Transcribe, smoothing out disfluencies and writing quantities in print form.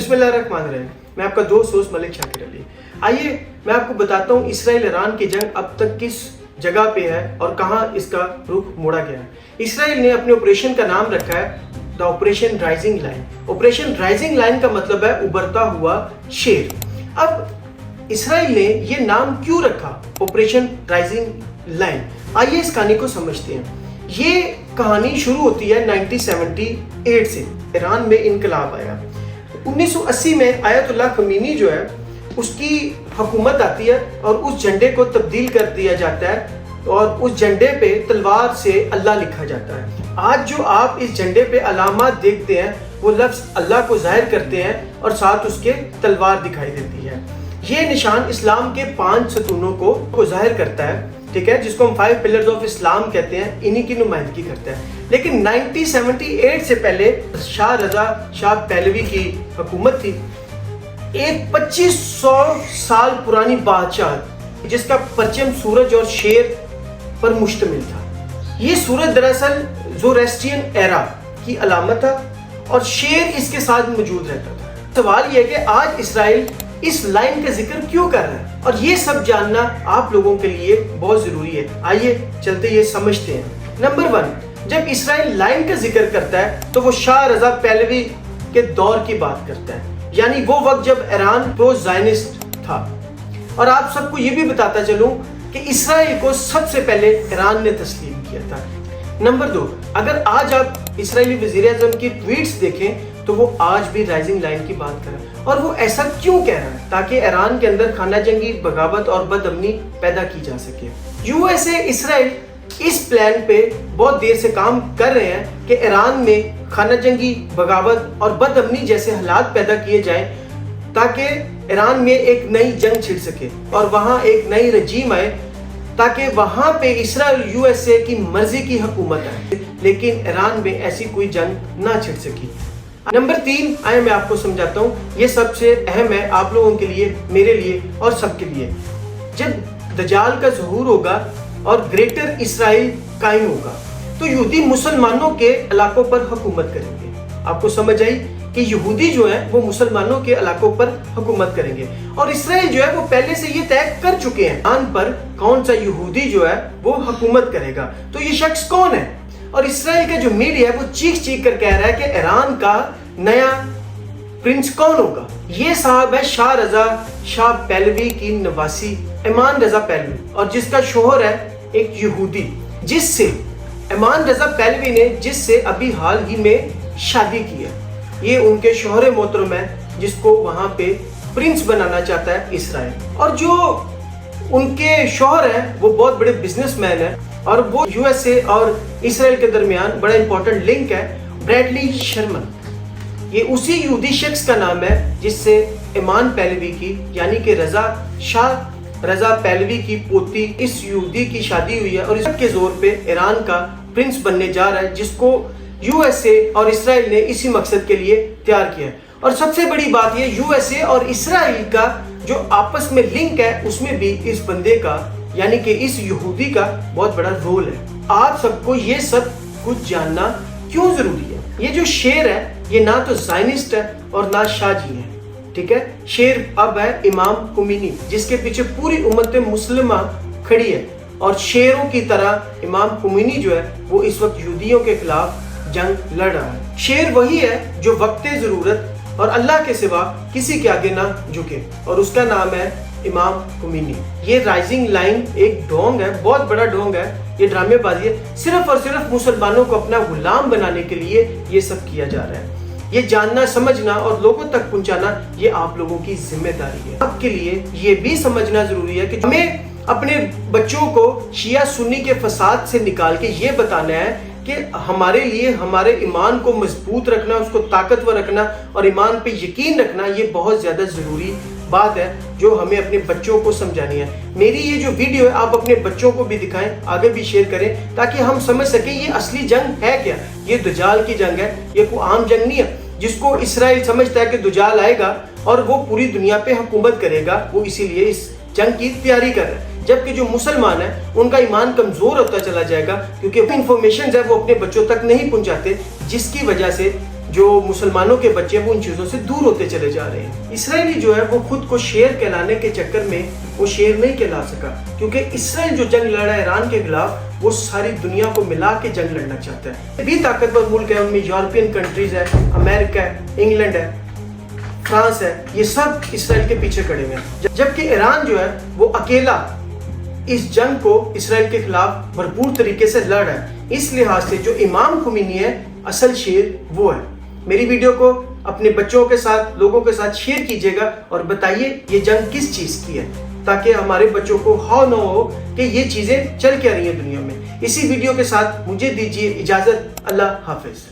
बिस्मिल्लाहिर्रहमानिर्रहीम। मैं आपका दोस्त मलिक शाकिर अली। आइए मैं आपको बताता हूँ इसराइल ईरान की जंग अब तक किस जगह पे है और कहाँ इसका रुख मोड़ा गया है। इसराइल ने अपने ऑपरेशन का नाम रखा है the operation rising line. Operation rising line का मतलब है उभरता हुआ शेर। अब इसराइल ने ये नाम क्यों रखा ऑपरेशन राइजिंग लाइन, आइए इस कहानी को समझते हैं। ये कहानी शुरू होती है 1978 से। ईरान में इनकलाब आया 1980 में। आयतुल्लाह खमीनी जो है उसकी हुकूमत आती है और उस झंडे को तब्दील कर दिया जाता है और उस झंडे पे तलवार से अल्लाह लिखा जाता है। आज जो आप इस झंडे पे अलामत देखते हैं वो लफ्ज़ अल्लाह को जाहिर करते हैं और साथ उसके तलवार दिखाई देती है। ये निशान इस्लाम के 5 सतूनों को जाहिर करता है, ठीक है, जिसको हम 5 पिलर्स ऑफ इस्लाम कहते हैं। इन्हीं की नुमाइंदगी करता है। लेकिन 1978 से पहले शाह रजा शाह पहलवी की हुकूमत थी। एक 2500 साल पुरानी बादशाह जिसका परचम सूरज और शेर पर मुश्तमिल था। ये सूरज दरअसल ज़ोरेस्ट्रियन एरा की अलामत था और शेर इसके साथ मौजूद रहता था। सवाल यह कि आज इसराइल इस लाइन का जिक्र क्यों कर रहा है, और ये सब जानना आप लोगों के लिए बहुत जरूरी है। आइए चलते ये समझते हैं। नंबर 1, जब इसराइल लाइन का जिक्र करता है तो वो शाह रजा पहलवी के दौर की बात करता है, यानी वो वक्त जब ईरान प्रो ज़ायनिस्ट था। और आप सबको ये भी बताता चलूं कि इसराइल को सबसे पहले ईरान ने तस्लीम किया था। नंबर 2, अगर आज आप इसराइली वज़ीर-ए-आज़म की ट्वीट्स देखें तो वो आज भी राइजिंग लाइन की बात कर रहा है। और वो ऐसा क्यों कह रहा है? ताकि ईरान के अंदर खाना जंगी, बगावत और बदअमनी पैदा की जा सके। यूएसए इसराइल इस प्लान पे बहुत देर से काम कर रहे हैं कि ईरान में खाना जंगी, बगावत और बदअमनी जैसे हालात पैदा किए जाएं ताकि ईरान में एक नई जंग छिड़ सके और वहाँ एक नई रजीम आए, ताकि वहाँ पे इसराइल यूएसए की मर्जी की हुकूमत आए, लेकिन ईरान में ऐसी कोई जंग ना छिड़ सकी। नंबर 3, आए मैं आपको समझाता हूँ। ये सबसे अहम है आप लोगों के लिए, मेरे लिए और सबके लिए। जब दज्जाल का ज़हूर होगा और ग्रेटर इसराइल कायम होगा तो यहूदी मुसलमानों के इलाकों पर हुकूमत करेंगे। आपको समझ आई कि यहूदी जो है वो मुसलमानों के इलाकों पर हुकूमत करेंगे और इसराइल जो है वो पहले से ये तय कर चुके हैं ईरान पर कौन सा यहूदी जो है वो हुकूमत करेगा। तो ये शख्स कौन है? और इसराइल का जो मीडिया है वो चीख चीख कर कह रहा है कि ईरान का नया प्रिंस कौन होगा। ये साहब है शाह रजा शाह पहलवी की नवासी इमान रजा पहलवी, और जिसका शोहर है एक यहूदी, जिससे इमान रजा पहलवी ने जिससे अभी हाल ही में शादी की है। ये उनके शोहर मोहतरम है जिसको वहां पे प्रिंस बनाना चाहता है इसराइल। और जो उनके शोहर है वो बहुत बड़े बिजनेसमैन है और वो यूएसए और इसराइल के दरमियान बड़ा इंपॉर्टेंट लिंक है, ब्रैडली शर्मन। ये उसी यहूदी शख्स का नाम है जिससे इमान पहलवी की यानी कि शाह रजा पहलवी की पोती इस यहूदी की शादी हुई है और इसके जोर पे ईरान का प्रिंस बनने जा रहा है, जिसको यूएसए और इसराइल ने इसी मकसद के लिए तैयार किया है। और सबसे बड़ी बात ये यूएसए और इसराइल का जो आपस में लिंक है उसमें भी इस बंदे का यानी कि इस यहूदी का बहुत बड़ा रोल है। आप सबको ये सब कुछ जानना क्यों जरूरी है? ये जो शेर है ये ना तो ज़ायनिस्ट है और ना शाहजी है, ठीक है। शेर अब है इमाम खुमैनी, जिसके पीछे पूरी उम्मत मुस्लिमा खड़ी है और शेरों की तरह इमाम खुमैनी जो है वो इस वक्त यहूदियों के खिलाफ जंग लड़ रहा है। शेर वही है जो वक्ते ज़रूरत और अल्लाह के सिवा किसी के आगे ना झुके, और उसका नाम है इमाम खुमैनी। ये राइजिंग लाइन एक ढोंग है, बहुत बड़ा ढोंग है, ये ड्रामेबाजी है। सिर्फ और सिर्फ मुसलमानों को अपना गुलाम बनाने के लिए ये सब किया जा रहा है। ये जानना, समझना और लोगों तक पहुंचाना ये आप लोगों की जिम्मेदारी है। आपके लिए ये भी समझना जरूरी है कि हमें अपने बच्चों को शिया सुन्नी के फसाद से निकाल के ये बताना है कि हमारे लिए हमारे ईमान को मजबूत रखना, उसको ताकतवर रखना और ईमान पे यकीन रखना ये बहुत ज्यादा जरूरी बात है जो हमें अपने बच्चों को समझानी है। मेरी ये जो वीडियो है आप अपने बच्चों को भी दिखाएं, आगे भी शेयर करें ताकि हम समझ सकें ये असली जंग है क्या। ये दज्जाल की जंग है, ये कोई आम जंग नहीं है जिसको इसराइल समझता है कि दज्जाल आएगा और वो पूरी दुनिया पे हुकूमत करेगा, वो इसीलिए इस जंग की तैयारी कर रहे हैं। जबकि जो मुसलमान है उनका ईमान कमजोर होता चला जाएगा क्योंकि इंफॉर्मेशन है वो अपने बच्चों तक नहीं पहुंचाते, जिसकी वजह से जो मुसलमानों के बच्चे हैं वो उन चीज़ों से दूर होते चले जा रहे हैं। इसराइली जो है वो खुद को शेर कहलाने के चक्कर में वो शेर नहीं कहला सका, क्योंकि इसराइल जो जंग लड़ा है ईरान के खिलाफ वो सारी दुनिया को मिला के जंग लड़ना चाहता है। भी ताकतवर मुल्क है, उनमें यूरोपियन कंट्रीज है, अमेरिका है, इंग्लैंड है, फ्रांस है, ये सब इसराइल के पीछे खड़े हुए हैं। जबकि ईरान जो है वो अकेला इस जंग को इसराइल के खिलाफ भरपूर तरीके से लड़ रहा है। इस लिहाज से जो इमाम खुमैनी है असल शेर वो है। मेरी वीडियो को अपने बच्चों के साथ, लोगों के साथ शेयर कीजिएगा और बताइए ये जंग किस चीज़ की है, ताकि हमारे बच्चों को न हो कि ये चीज़ें चल क्या रही हैं दुनिया में। इसी वीडियो के साथ मुझे दीजिए इजाज़त। अल्लाह हाफिज़।